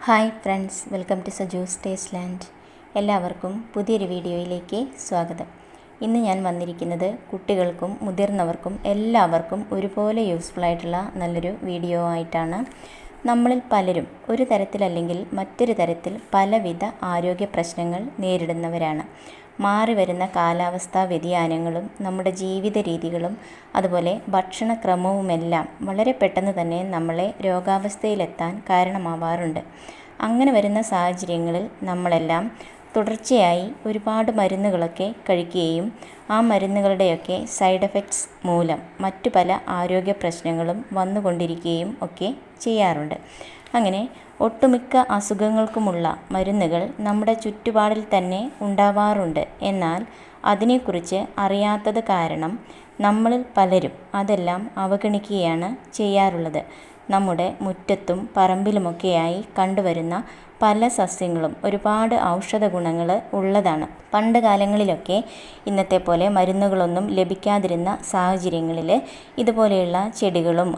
Hi friends, welcome to Saju's taste land. എല്ലാവർക്കും പുതിയൊരു വീഡിയോയിലേക്ക് സ്വാഗതം. ഇന്ന് ഞാൻ വന്നിരിക്കുന്നത് കുട്ടികൾക്കും മുതിർന്നവർക്കും എല്ലാവർക്കും ഒരുപോലെ യൂസ്ഫുൾ ആയിട്ടുള്ള നല്ലൊരു വീഡിയോ ആയിട്ടാണ്. നമ്മളിൽ പലരും ഒരു തരത്തിലല്ലെങ്കിൽ മറ്റൊരു തരത്തിൽ പലവിധ ആരോഗ്യ പ്രശ്നങ്ങൾ നേരിടുന്നവരാണ്. മാറി വരുന്ന കാലാവസ്ഥാ വ്യതിയാനങ്ങളും നമ്മുടെ ജീവിത രീതികളും അതുപോലെ ഭക്ഷണക്രമവുമെല്ലാം വളരെ പെട്ടെന്ന് തന്നെ നമ്മളെ രോഗാവസ്ഥയിലെത്താൻ കാരണമാവാറുണ്ട്. അങ്ങനെ വരുന്ന സാഹചര്യങ്ങളിൽ നമ്മളെല്ലാം തുടർച്ചയായി ഒരുപാട് മരുന്നുകളൊക്കെ കഴിക്കുകയും ആ മരുന്നുകളുടെയൊക്കെ സൈഡ് എഫക്ട്സ് മൂലം മറ്റു പല ആരോഗ്യ പ്രശ്നങ്ങളും വന്നുകൊണ്ടിരിക്കുകയും ഒക്കെ ചെയ്യാറുണ്ട്. അങ്ങനെ ഒട്ടുമിക്ക അസുഖങ്ങൾക്കുമുള്ള മരുന്നുകൾ നമ്മുടെ ചുറ്റുപാടിൽ തന്നെ ഉണ്ടാവാറുണ്ട്. എന്നാൽ അതിനെക്കുറിച്ച് അറിയാത്തത് കാരണം നമ്മളിൽ പലരും അതെല്ലാം അവഗണിക്കുകയാണ് ചെയ്യാറുള്ളത്. നമ്മുടെ മുറ്റത്തും പറമ്പിലുമൊക്കെയായി കണ്ടുവരുന്ന പല സസ്യങ്ങളും ഒരുപാട് ഔഷധ ഗുണങ്ങൾ ഉള്ളതാണ്. പണ്ട് കാലങ്ങളിലൊക്കെ ഇന്നത്തെ പോലെ മരുന്നുകളൊന്നും ലഭിക്കാതിരുന്ന സാഹചര്യങ്ങളിൽ ഇതുപോലെയുള്ള ചെടികളും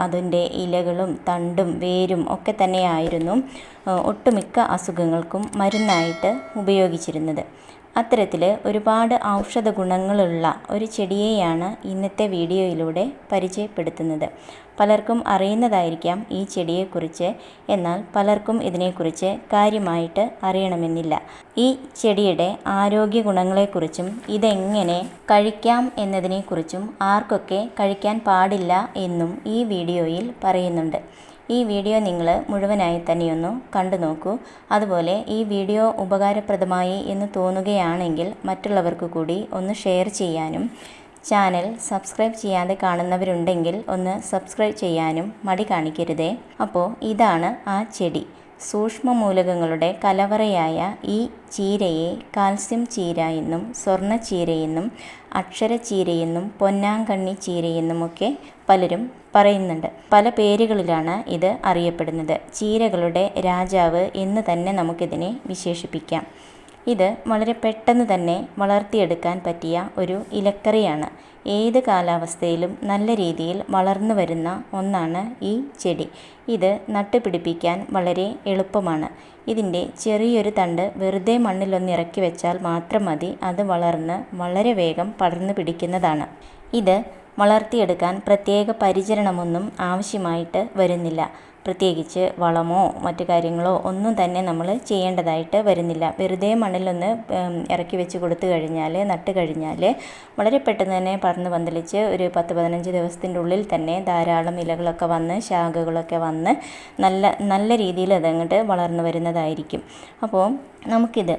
അതിൻ്റെ ഇലകളും തണ്ടും വേരും ഒക്കെ തന്നെയായിരുന്നു ഒട്ടുമിക്ക അസുഖങ്ങൾക്കും മരുന്നായിട്ട് ഉപയോഗിച്ചിരുന്നത്. അത്തരത്തിൽ ഒരുപാട് ഔഷധ ഗുണങ്ങളുള്ള ഒരു ചെടിയെയാണ് ഇന്നത്തെ വീഡിയോയിലൂടെ പരിചയപ്പെടുത്തുന്നത്. പലർക്കും അറിയുന്നതായിരിക്കാം ഈ ചെടിയെക്കുറിച്ച്, എന്നാൽ പലർക്കും ഇതിനെക്കുറിച്ച് കാര്യമായിട്ട് അറിയണമെന്നില്ല. ഈ ചെടിയുടെ ആരോഗ്യ ഗുണങ്ങളെക്കുറിച്ചും ഇതെങ്ങനെ കഴിക്കാം എന്നതിനെക്കുറിച്ചും ആർക്കൊക്കെ കഴിക്കാൻ പാടില്ല എന്നും ഈ വീഡിയോയിൽ പറയുന്നുണ്ട്. ഈ വീഡിയോ നിങ്ങൾ മുഴുവനായി തന്നെയൊന്ന് കണ്ടു നോക്കൂ. അതുപോലെ ഈ വീഡിയോ ഉപകാരപ്രദമായി എന്ന് തോന്നുകയാണെങ്കിൽ മറ്റുള്ളവർക്ക് കൂടി ഒന്ന് ഷെയർ ചെയ്യാനും ചാനൽ സബ്സ്ക്രൈബ് ചെയ്യാതെ കാണുന്നവരുണ്ടെങ്കിൽ ഒന്ന് സബ്സ്ക്രൈബ് ചെയ്യാനും മടി കാണിക്കരുതേ. അപ്പോൾ ഇതാണ് ആ ചെടി. സൂക്ഷ്മമൂലകങ്ങളുടെ കലവറയായ ഈ ചീരയെ കാൽസ്യം ചീര എന്നും സ്വർണ്ണ ചീരയെന്നും അക്ഷരച്ചീരയെന്നും പൊന്നാങ്കണ്ണി ചീരയെന്നുമൊക്കെ പലരും പറയുന്നുണ്ട്. പല പേരുകളിലാണ് ഇത് അറിയപ്പെടുന്നത്. ചീരകളുടെ രാജാവ് എന്ന് തന്നെ നമുക്കിതിനെ വിശേഷിപ്പിക്കാം. ഇത് വളരെ പെട്ടെന്ന് തന്നെ വളർത്തിയെടുക്കാൻ പറ്റിയ ഒരു ഇലക്കറിയാണ്. ഏത് കാലാവസ്ഥയിലും നല്ല രീതിയിൽ വളർന്നു വരുന്ന ഒന്നാണ് ഈ ചെടി. ഇത് നട്ടുപിടിപ്പിക്കാൻ വളരെ എളുപ്പമാണ്. ഇതിൻ്റെ ചെറിയൊരു തണ്ട് വെറുതെ മണ്ണിലൊന്ന് ഇറക്കി വെച്ചാൽ മാത്രം മതി. അത് വളർന്ന് വളരെ വേഗം പടർന്നു പിടിക്കുന്നതാണ്. ഇത് വളർത്തിയെടുക്കാൻ പ്രത്യേക പരിചരണമൊന്നും ആവശ്യമായിട്ട് വരുന്നില്ല. പ്രത്യേകിച്ച് വളമോ മറ്റു കാര്യങ്ങളോ ഒന്നും തന്നെ നമ്മൾ ചെയ്യേണ്ടതായിട്ട് വരുന്നില്ല. വെറുതെ മണ്ണിലൊന്ന് ഇറക്കി വെച്ച് കൊടുത്തു കഴിഞ്ഞാൽ നട്ട് കഴിഞ്ഞാൽ വളരെ പെട്ടെന്ന് തന്നെ പടർന്ന് പന്തലിച്ച് ഒരു 10-15 ദിവസത്തിൻ്റെ ഉള്ളിൽ തന്നെ ധാരാളം ഇലകളൊക്കെ വന്ന് ശാഖകളൊക്കെ വന്ന് നല്ല രീതിയിൽ അതങ്ങോട്ട് വളർന്നു വരുന്നതായിരിക്കും. അപ്പോൾ നമുക്കിത്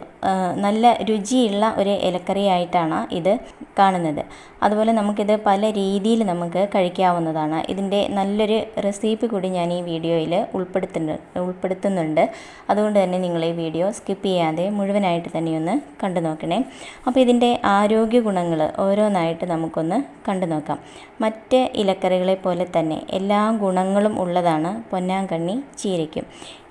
നല്ല രുചിയുള്ള ഒരു ഇലക്കറിയായിട്ടാണ് ഇത് കാണുന്നത്. അതുപോലെ നമുക്കിത് പല രീതിയിൽ നമുക്ക് കഴിക്കാവുന്നതാണ്. ഇതിൻ്റെ നല്ലൊരു റെസിപ്പി കൂടി ഞാൻ ഈ വീഡിയോയിൽ ഉൾപ്പെടുത്തുന്നുണ്ട്. അതുകൊണ്ട് തന്നെ നിങ്ങൾ ഈ വീഡിയോ സ്കിപ്പ് ചെയ്യാതെ മുഴുവനായിട്ട് തന്നെയൊന്ന് കണ്ടു നോക്കണേ. അപ്പോൾ ഇതിൻ്റെ ആരോഗ്യ ഗുണങ്ങൾ ഓരോന്നായിട്ട് നമുക്കൊന്ന് കണ്ടു നോക്കാം. മറ്റ് ഇലക്കറികളെ പോലെ തന്നെ എല്ലാ ഗുണങ്ങളും ഉള്ളതാണ് പൊന്നാങ്കണ്ണി ചീരയ്ക്കും.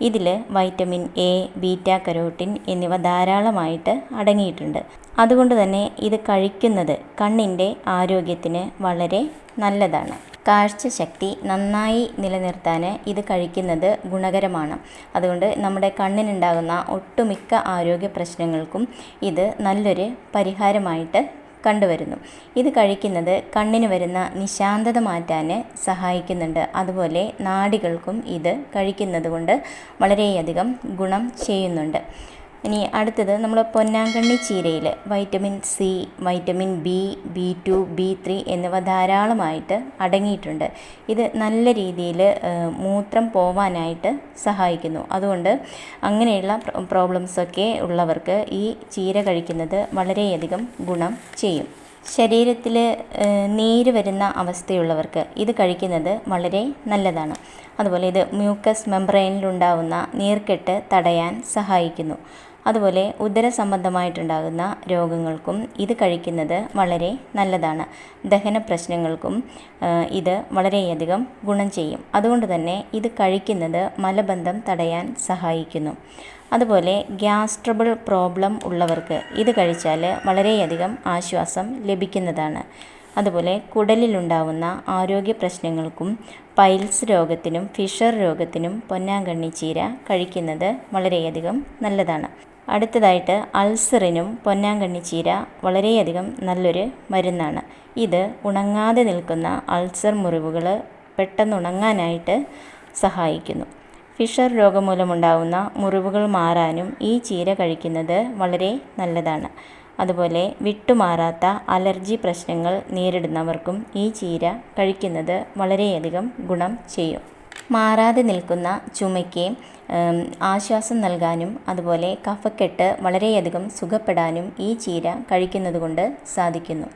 ഇതിൽ വൈറ്റമിൻ എ, ബീറ്റാ കരോട്ടിൻ എന്നിവ ധാരാളമായിട്ട് അടങ്ങിയിട്ടുണ്ട്. അതുകൊണ്ട് തന്നെ ഇത് കഴിക്കുന്നത് കണ്ണിൻ്റെ ആരോഗ്യത്തിന് വളരെ നല്ലതാണ്. കാഴ്ചശക്തി നന്നായി നിലനിർത്താൻ ഇത് കഴിക്കുന്നത് ഗുണകരമാണ്. അതുകൊണ്ട് നമ്മുടെ കണ്ണിനുണ്ടാകുന്ന ഒട്ടുമിക്ക ആരോഗ്യ പ്രശ്നങ്ങൾക്കും ഇത് നല്ലൊരു പരിഹാരമായിട്ട് കണ്ടുവരുന്നു. ഇത് കഴിക്കുന്നത് കണ്ണിന് വരുന്ന നിശാന്തത മാറ്റാൻ സഹായിക്കുന്നുണ്ട്. അതുപോലെ നാഡികൾക്കും ഇത് കഴിക്കുന്നത് കൊണ്ട് വളരെയധികം ഗുണം ചെയ്യുന്നുണ്ട്. ഇനി അടുത്തത് നമ്മൾ പൊന്നാങ്കണ്ണി ചീരയിൽ vitamin C, vitamin B, B2, B3 എന്നിവ ധാരാളമായിട്ട് അടങ്ങിയിട്ടുണ്ട്. ഇത് നല്ല രീതിയിൽ മൂത്രം പോവാനായിട്ട് സഹായിക്കുന്നു. അതുകൊണ്ട് അങ്ങനെയുള്ള പ്രോബ്ലംസൊക്കെ ഉള്ളവർക്ക് ഈ ചീര കഴിക്കുന്നത് വളരെയധികം ഗുണം ചെയ്യും. ശരീരത്തിൽ നീര് വരുന്ന അവസ്ഥയുള്ളവർക്ക് ഇത് കഴിക്കുന്നത് വളരെ നല്ലതാണ്. അതുപോലെ ഇത് മ്യൂക്കസ് മെംബ്രെയിനിലുണ്ടാകുന്ന നീർക്കെട്ട് തടയാൻ സഹായിക്കുന്നു. അതുപോലെ ഉദര സംബന്ധമായിട്ടുണ്ടാകുന്ന രോഗങ്ങൾക്കും ഇത് കഴിക്കുന്നത് വളരെ നല്ലതാണ്. ദഹന പ്രശ്നങ്ങൾക്കും ഇത് വളരെയധികം ഗുണം ചെയ്യും. അതുകൊണ്ട് തന്നെ ഇത് കഴിക്കുന്നത് മലബന്ധം തടയാൻ സഹായിക്കുന്നു. അതുപോലെ ഗ്യാസ് ട്രബിൾ പ്രോബ്ലം ഉള്ളവർക്ക് ഇത് കഴിച്ചാൽ വളരെയധികം ആശ്വാസം ലഭിക്കുന്നതാണ്. അതുപോലെ കുടലിലുണ്ടാവുന്ന ആരോഗ്യ പ്രശ്നങ്ങൾക്കും പൈൽസ് രോഗത്തിനും ഫിഷർ രോഗത്തിനും പൊന്നാങ്കണ്ണി ചീര കഴിക്കുന്നത് വളരെയധികം നല്ലതാണ്. അടുത്തതായിട്ട് അൾസറിനും പൊന്നാങ്കണ്ണി ചീര വളരെയധികം നല്ലൊരു മരുന്നാണ്. ഇത് ഉണങ്ങാതെ നിൽക്കുന്ന അൾസർ മുറിവുകൾ പെട്ടെന്ന് ഉണങ്ങാനായിട്ട് സഹായിക്കുന്നു. ഫിഷർ രോഗം മൂലമുണ്ടാകുന്ന മുറിവുകൾ മാറാനും ഈ ചീര കഴിക്കുന്നത് വളരെ നല്ലതാണ്. അതുപോലെ വിട്ടുമാറാത്ത അലർജി പ്രശ്നങ്ങൾ നേരിടുന്നവർക്കും ഈ ചീര കഴിക്കുന്നത് വളരെയധികം ഗുണം ചെയ്യും. മാറാതെ നിൽക്കുന്ന ചുമയ്ക്ക് ആശ്വാസം നൽകാനും അതുപോലെ കഫക്കെട്ട് വളരെയധികം സുഖപ്പെടാനും ഈ ചീര കഴിക്കുന്നത് കൊണ്ട് സാധിക്കുന്നു.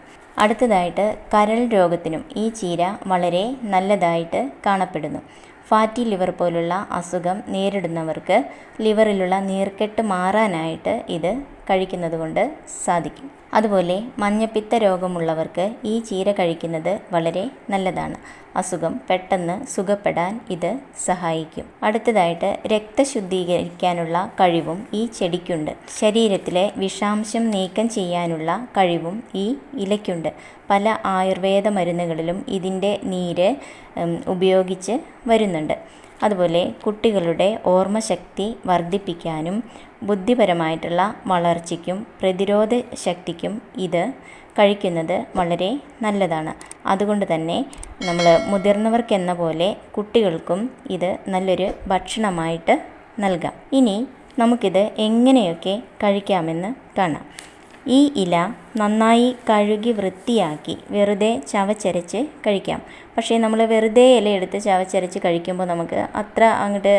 അടുത്തതായിട്ട് കരൾ രോഗത്തിനും ഈ ചീര വളരെ നല്ലതായിട്ട് കാണപ്പെടുന്നു. ഫാറ്റി ലിവർ പോലുള്ള അസുഖം നേരിടുന്നവർക്ക് ലിവറിലുള്ള നീർക്കെട്ട് മാറാനായിട്ട് ഇത് കഴിക്കുന്നത് കൊണ്ട് സാധിക്കും. അതുപോലെ മഞ്ഞപ്പിത്ത രോഗമുള്ളവർക്ക് ഈ ചീര കഴിക്കുന്നത് വളരെ നല്ലതാണ്. അസുഖം പെട്ടെന്ന് സുഖപ്പെടാൻ ഇത് സഹായിക്കും. അടുത്തതായിട്ട് രക്തശുദ്ധീകരിക്കാനുള്ള കഴിവും ഈ ചെടിക്കുണ്ട്. ശരീരത്തിലെ വിഷാംശം നീക്കം ചെയ്യാനുള്ള കഴിവും ഈ ഇലയ്ക്കുണ്ട്. പല ആയുർവേദ മരുന്നുകളിലും ഇതിൻ്റെ നീര് ഉപയോഗിച്ച് വരുന്നുണ്ട്. അതുപോലെ കുട്ടികളുടെ ഓർമ്മശക്തി വർദ്ധിപ്പിക്കാനും ബുദ്ധിപരമായിട്ടുള്ള വളർച്ചയ്ക്കും പ്രതിരോധ ശക്തിക്കും ഇത് കഴിക്കുന്നത് വളരെ നല്ലതാണ്. അതുകൊണ്ട് തന്നെ നമ്മൾ മുതിർന്നവർക്കെന്ന പോലെ കുട്ടികൾക്കും ഇത് നല്ലൊരു ഭക്ഷണമായിട്ട് നൽകാം. ഇനി നമുക്കിത് എങ്ങനെയൊക്കെ കഴിക്കാമെന്ന് കാണാം. ഈ ഇല നന്നായി കഴുകി വൃത്തിയാക്കി വെറുതെ ചവച്ചരച്ച് കഴിക്കാം. പക്ഷേ നമ്മൾ വെറുതെ ഇല എടുത്ത് ചവച്ചരച്ച് കഴിക്കുമ്പോൾ നമുക്ക് അത്ര അങ്ങോട്ട്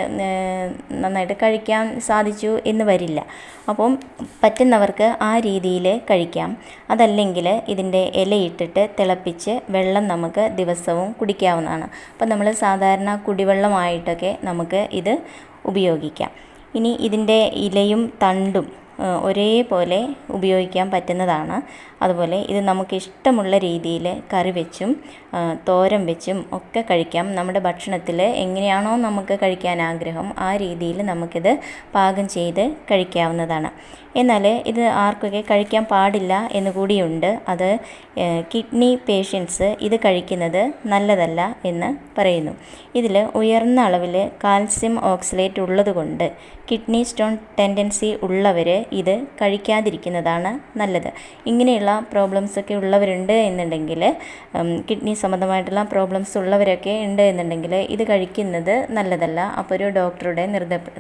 നന്നായിട്ട് കഴിക്കാൻ സാധിച്ചു എന്ന് വരില്ല. അപ്പം പറ്റുന്നവർക്ക് ആ രീതിയിൽ കഴിക്കാം. അതല്ലെങ്കിൽ ഇതിൻ്റെ ഇലയിട്ടിട്ട് തിളപ്പിച്ച് വെള്ളം നമുക്ക് ദിവസവും കുടിക്കാവുന്നതാണ്. അപ്പം നമ്മൾ സാധാരണ കുടിവെള്ളമായിട്ടൊക്കെ നമുക്ക് ഇത് ഉപയോഗിക്കാം. ഇനി ഇതിൻ്റെ ഇലയും തണ്ടും ഒരേപോലെ ഉപയോഗിക്കാൻ പറ്റുന്നതാണ്. അതുപോലെ ഇത് നമുക്ക് ഇഷ്ടമുള്ള രീതിയിൽ കറി വെച്ചും തോരൻ വെച്ചും ഒക്കെ കഴിക്കാം. നമ്മുടെ ഭക്ഷണത്തിൽ എങ്ങനെയാണോ നമുക്ക് കഴിക്കാൻ ആഗ്രഹം ആ രീതിയിൽ നമുക്കിത് പാകം ചെയ്ത് കഴിക്കാവുന്നതാണ്. എന്നാൽ ഇത് ആർക്കൊക്കെ കഴിക്കാൻ പാടില്ല എന്ന് കൂടിയുണ്ട്. അത് കിഡ്നി പേഷ്യൻസ് ഇത് കഴിക്കുന്നത് നല്ലതല്ല എന്ന് പറയുന്നു. ഇതിൽ ഉയർന്ന അളവിൽ കാൽസ്യം ഓക്സലേറ്റ് ഉള്ളതുകൊണ്ട് കിഡ്നി സ്റ്റോൺ ടെൻഡൻസി ഉള്ളവർ ഇത് കഴിക്കാതിരിക്കുന്നതാണ് നല്ലത്. ഇങ്ങനെയുള്ള പ്രോബ്ലംസൊക്കെ ഉള്ളവരുണ്ട് എന്നുണ്ടെങ്കിൽ, കിഡ്നി സംബന്ധമായിട്ടുള്ള പ്രോബ്ലംസ് ഉള്ളവരൊക്കെ ഉണ്ട് എന്നുണ്ടെങ്കിൽ ഇത് കഴിക്കുന്നത് നല്ലതല്ല. അപ്പോൾ ഒരു ഡോക്ടറുടെ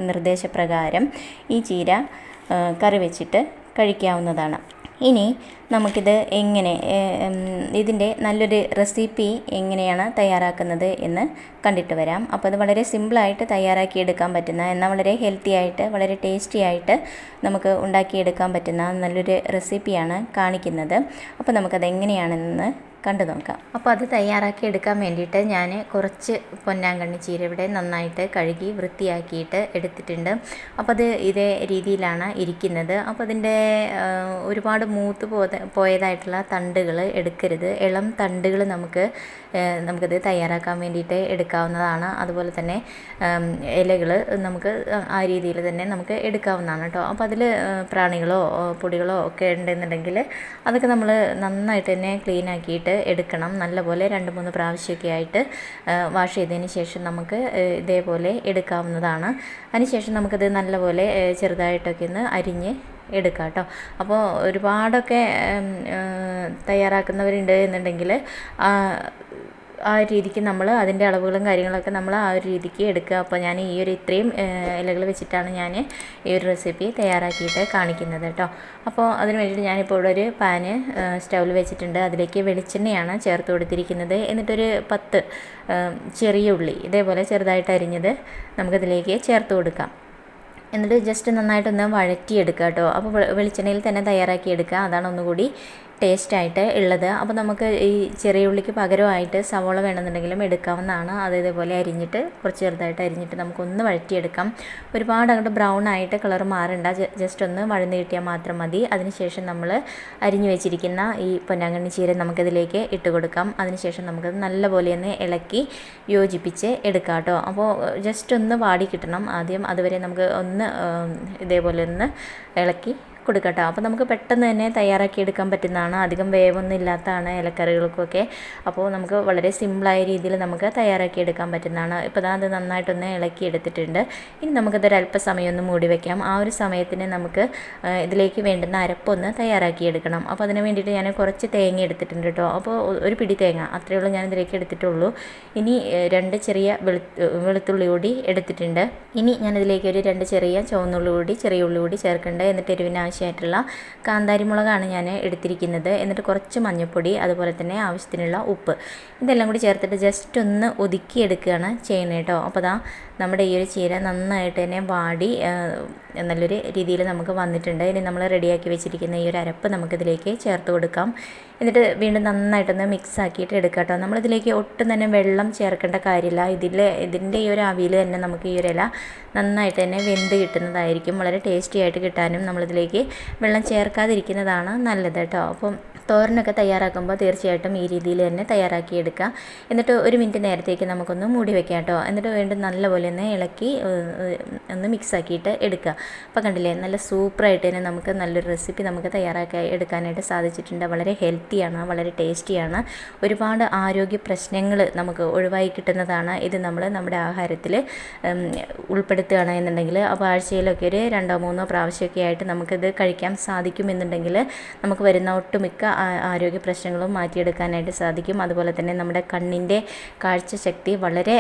നിർദ്ദേശപ്രകാരം ഈ ചീര കറി വെച്ചിട്ട് കഴിക്കാവുന്നതാണ്. ഇനി നമുക്കിത് എങ്ങനെ ഇതിൻ്റെ നല്ലൊരു റെസിപ്പി എങ്ങനെയാണ് തയ്യാറാക്കുന്നത് എന്ന് കണ്ടിട്ട് വരാം. അപ്പോൾ അത് വളരെ സിമ്പിളായിട്ട് തയ്യാറാക്കിയെടുക്കാൻ പറ്റുന്ന, എന്നാൽ വളരെ ഹെൽത്തി ആയിട്ട് വളരെ ടേസ്റ്റി ആയിട്ട് നമുക്ക് ഉണ്ടാക്കിയെടുക്കാൻ പറ്റുന്ന നല്ലൊരു റെസിപ്പിയാണ് കാണിക്കുന്നത്. അപ്പോൾ നമുക്കത് എങ്ങനെയാണെന്ന് കണ്ടു നോക്കാം. അപ്പോൾ അത് തയ്യാറാക്കി എടുക്കാൻ വേണ്ടിയിട്ട് ഞാൻ കുറച്ച് പൊന്നാങ്കണ്ണി ചീര ഇവിടെ നന്നായിട്ട് കഴുകി വൃത്തിയാക്കിയിട്ട് എടുത്തിട്ടുണ്ട്. അപ്പോൾ അത് ഇതേ രീതിയിലാണ് ഇരിക്കുന്നത്. അപ്പോൾ അതിൻ്റെ ഒരുപാട് മൂത്ത് പോയതായിട്ടുള്ള തണ്ടുകൾ എടുക്കരുത്. ഇളം തണ്ടുകൾ നമുക്കത് തയ്യാറാക്കാൻ വേണ്ടിയിട്ട് എടുക്കാവുന്നതാണ്. അതുപോലെ തന്നെ ഇലകൾ നമുക്ക് ആ രീതിയിൽ തന്നെ നമുക്ക് എടുക്കാവുന്നതാണ് കേട്ടോ. അപ്പോൾ അതിൽ പ്രാണികളോ പൊടികളോ ഒക്കെ ഉണ്ടെന്നുണ്ടെങ്കിൽ അതൊക്കെ നമ്മൾ നന്നായിട്ട് തന്നെ ക്ലീൻ ആക്കിയിട്ട് എടുക്കണം. നല്ലപോലെ 2-3 പ്രാവശ്യമൊക്കെ ആയിട്ട് വാഷ് ചെയ്തതിന് ശേഷം നമുക്ക് ഇതേപോലെ എടുക്കാവുന്നതാണ്. അതിനുശേഷം നമുക്കത് നല്ലപോലെ ചെറുതായിട്ടൊക്കെ ഒന്ന് അരിഞ്ഞ് എടുക്കാം കേട്ടോ. അപ്പോൾ ഒരുപാടൊക്കെ തയ്യാറാക്കുന്നവരുണ്ട് എന്നുണ്ടെങ്കിൽ ആ രീതിക്ക് നമ്മൾ അതിൻ്റെ അളവുകളും കാര്യങ്ങളൊക്കെ നമ്മൾ ആ ഒരു രീതിക്ക് എടുക്കുക. അപ്പോൾ ഞാൻ ഈ ഒരു ഇത്രയും ഇലകൾ വെച്ചിട്ടാണ് ഞാൻ ഈ ഒരു റെസിപ്പി തയ്യാറാക്കിയിട്ട് കാണിക്കുന്നത് കേട്ടോ. അപ്പോൾ അതിന് വേണ്ടിയിട്ട് ഞാനിപ്പോൾ ഇവിടെ ഒരു പാന് സ്റ്റൗവിൽ വെച്ചിട്ടുണ്ട്. അതിലേക്ക് വെളിച്ചെണ്ണയാണ് ചേർത്ത് കൊടുത്തിരിക്കുന്നത്. എന്നിട്ടൊരു 10 ചെറിയ ഉള്ളി ഇതേപോലെ ചെറുതായിട്ട് അരിഞ്ഞത് നമുക്കതിലേക്ക് ചേർത്ത് കൊടുക്കാം. എന്നിട്ട് ജസ്റ്റ് നന്നായിട്ടൊന്ന് വഴറ്റിയെടുക്കുക കേട്ടോ. അപ്പോൾ വെളിച്ചെണ്ണയിൽ തന്നെ തയ്യാറാക്കിയെടുക്കുക. അതാണ് ഒന്നുകൂടി ടേസ്റ്റായിട്ട് ഉള്ളത്. അപ്പോൾ നമുക്ക് ഈ ചെറിയ ഉള്ളിക്ക് പകരമായിട്ട് സവോള വേണമെന്നുണ്ടെങ്കിലും എടുക്കാവുന്നതാണ്. അത് ഇതേപോലെ അരിഞ്ഞിട്ട് കുറച്ച് ചെറുതായിട്ട് അരിഞ്ഞിട്ട് നമുക്കൊന്ന് വഴറ്റിയെടുക്കാം. ഒരുപാട് അങ്ങോട്ട് ബ്രൗൺ ആയിട്ട് കളർ മാറണ്ട, ജസ്റ്റ് ഒന്ന് വഴന്ന് കിട്ടിയാൽ മാത്രം മതി. അതിനുശേഷം നമ്മൾ അരിഞ്ഞു വെച്ചിരിക്കുന്ന ഈ പൊന്നാങ്കണ്ണി ചീര നമുക്കതിലേക്ക് ഇട്ട് കൊടുക്കാം. അതിനുശേഷം നമുക്കത് നല്ലപോലെ ഒന്ന് ഇളക്കി യോജിപ്പിച്ച് എടുക്കാം കേട്ടോ. അപ്പോൾ ജസ്റ്റ് ഒന്ന് വാടി കിട്ടണം ആദ്യം. അതുവരെ നമുക്ക് ഒന്ന് ഇതേപോലെ ഒന്ന് ഇളക്കി കൊടുക്കട്ടോ. അപ്പോൾ നമുക്ക് പെട്ടെന്ന് തന്നെ തയ്യാറാക്കി എടുക്കാൻ പറ്റുന്നതാണ്, അധികം വേവൊന്നും ഇല്ലാത്തതാണ് ഇലക്കറികൾക്കൊക്കെ. അപ്പോൾ നമുക്ക് വളരെ സിമ്പിളായ രീതിയിൽ നമുക്ക് തയ്യാറാക്കി എടുക്കാൻ പറ്റുന്നതാണ്. ഇപ്പോൾ അത് നന്നായിട്ടൊന്ന് ഇളക്കി എടുത്തിട്ടുണ്ട്. ഇനി നമുക്കതൊരു അല്പസമയം ഒന്ന് മൂടി വയ്ക്കാം. ആ ഒരു സമയത്തിന് നമുക്ക് ഇതിലേക്ക് വേണ്ടുന്ന അരപ്പൊന്ന് തയ്യാറാക്കി എടുക്കണം. അപ്പോൾ അതിന് വേണ്ടിയിട്ട് ഞാൻ കുറച്ച് തേങ്ങ എടുത്തിട്ടുണ്ട് കേട്ടോ. അപ്പോൾ ഒരു പിടി തേങ്ങ അത്രയേ ഉള്ളൂ ഞാൻ ഇതിലേക്ക് എടുത്തിട്ടുള്ളൂ. ഇനി 2 ചെറിയ വെളുത്തുള്ളി കൂടി എടുത്തിട്ടുണ്ട്. ഇനി ഞാനിതിലേക്ക് ഒരു 2 ചെറിയ ചുവന്നുള്ളി കൂടി ചെറിയ ഉള്ളി കൂടി ചേർക്കേണ്ടത്. എന്നിട്ട് എരിവിന് ആവശ്യമായിട്ടുള്ള കാന്താരിമുളകാണ് ഞാൻ എടുത്തിരിക്കുന്നത്. എന്നിട്ട് കുറച്ച് മഞ്ഞൾപ്പൊടി, അതുപോലെ തന്നെ ആവശ്യത്തിനുള്ള ഉപ്പ്, ഇതെല്ലാം കൂടി ചേർത്തിട്ട് ജസ്റ്റ് ഒന്ന് ഒതുക്കിയെടുക്കുകയാണ് ചെയ്യുന്നത് കേട്ടോ. അപ്പോൾ നമ്മുടെ ഈ ഒരു ചീര നന്നായിട്ട് തന്നെ വാടി നല്ലൊരു രീതിയിൽ നമുക്ക് വന്നിട്ടുണ്ട്. ഇനി നമ്മൾ റെഡിയാക്കി വെച്ചിരിക്കുന്ന ഈ ഒരു അരപ്പ് നമുക്കിതിലേക്ക് ചേർത്ത് കൊടുക്കാം. എന്നിട്ട് വീണ്ടും നന്നായിട്ടൊന്ന് മിക്സ് ആക്കിയിട്ട് എടുക്കാം കേട്ടോ. നമ്മളിതിലേക്ക് ഒട്ടും തന്നെ വെള്ളം ചേർക്കേണ്ട കാര്യമില്ല. ഇതിൻ്റെ ഈ ഒരു ആവിയിൽ തന്നെ നമുക്ക് ഈ ഒരു ഇല നന്നായിട്ട് തന്നെ വെന്ത് കിട്ടുന്നതായിരിക്കും. വളരെ ടേസ്റ്റി ആയിട്ട് കിട്ടാനും നമ്മളിതിലേക്ക് വെള്ളം ചേർക്കാതിരിക്കുന്നതാണ് നല്ലത് കേട്ടോ. അപ്പം തോരനൊക്കെ തയ്യാറാക്കുമ്പോൾ തീർച്ചയായിട്ടും ഈ രീതിയിൽ തന്നെ തയ്യാറാക്കി എടുക്കുക. എന്നിട്ട് 1 മിനിറ്റ് നേരത്തേക്ക് നമുക്കൊന്ന് മൂടി വെക്കാം കേട്ടോ. എന്നിട്ട് വീണ്ടും നല്ലപോലെ ഒന്ന് ഇളക്കി ഒന്ന് മിക്സ് ആക്കിയിട്ട് എടുക്കുക. അപ്പോൾ കണ്ടില്ലേ, നല്ല സൂപ്പറായിട്ട് തന്നെ നമുക്ക് നല്ലൊരു റെസിപ്പി നമുക്ക് തയ്യാറാക്കി എടുക്കാനായിട്ട് സാധിച്ചിട്ടുണ്ട്. വളരെ ഹെൽത്തിയാണ്, വളരെ ടേസ്റ്റിയാണ്. ഒരുപാട് ആരോഗ്യ പ്രശ്നങ്ങൾ നമുക്ക് ഒഴിവായി കിട്ടുന്നതാണ്. ഇത് നമ്മൾ നമ്മുടെ ആഹാരത്തിൽ ഉൾപ്പെടുത്തുകയാണ് എന്നുണ്ടെങ്കിൽ, അപ്പോൾ ആഴ്ചയിലൊക്കെ ഒരു 2-3 പ്രാവശ്യമൊക്കെ ആയിട്ട് നമുക്കിത് കഴിക്കാൻ സാധിക്കുമെന്നുണ്ടെങ്കിൽ നമുക്ക് വരുന്ന ഒട്ടുമിക്ക ആരോഗ്യ പ്രശ്നങ്ങളും മാറ്റിയെടുക്കാനായിട്ട് സാധിക്കും. അതുപോലെ തന്നെ നമ്മുടെ കണ്ണിൻ്റെ കാഴ്ചശക്തി വളരെ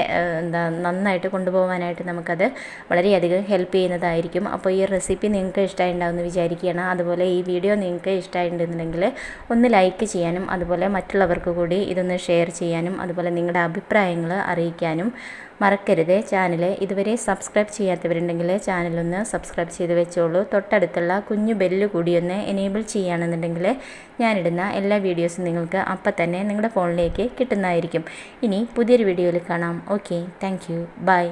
നന്നായിട്ട് കൊണ്ടുപോകാനായിട്ട് നമുക്കത് വളരെയധികം ഹെൽപ്പ് ചെയ്യുന്നതായിരിക്കും. അപ്പോൾ ഈ റെസിപ്പി നിങ്ങൾക്ക് ഇഷ്ടമായിട്ടുണ്ടാവുമെന്ന് വിചാരിക്കുകയാണ്. അതുപോലെ ഈ വീഡിയോ നിങ്ങൾക്ക് ഇഷ്ടമായിട്ടുണ്ടെന്നുണ്ടെങ്കിൽ ഒന്ന് ലൈക്ക് ചെയ്യാനും, അതുപോലെ മറ്റുള്ളവർക്ക് കൂടി ഇതൊന്ന് ഷെയർ ചെയ്യാനും, അതുപോലെ നിങ്ങളുടെ അഭിപ്രായങ്ങൾ അറിയിക്കാനും മറക്കരുത്. ചാനൽ ഇതുവരെ സബ്സ്ക്രൈബ് ചെയ്യാത്തവരുണ്ടെങ്കിൽ ചാനലൊന്ന് സബ്സ്ക്രൈബ് ചെയ്ത് വെച്ചോളൂ. തൊട്ടടുത്തുള്ള കുഞ്ഞു ബെല്ല് കൂടി ഒന്ന് എനേബിൾ ചെയ്യുകയാണെന്നുണ്ടെങ്കിൽ ഞാനിടുന്ന എല്ലാ വീഡിയോസും നിങ്ങൾക്ക് അപ്പം തന്നെ നിങ്ങളുടെ ഫോണിലേക്ക് കിട്ടുന്നതായിരിക്കും. ഇനി പുതിയൊരു വീഡിയോയിൽ കാണാം. Okay, thank you, by.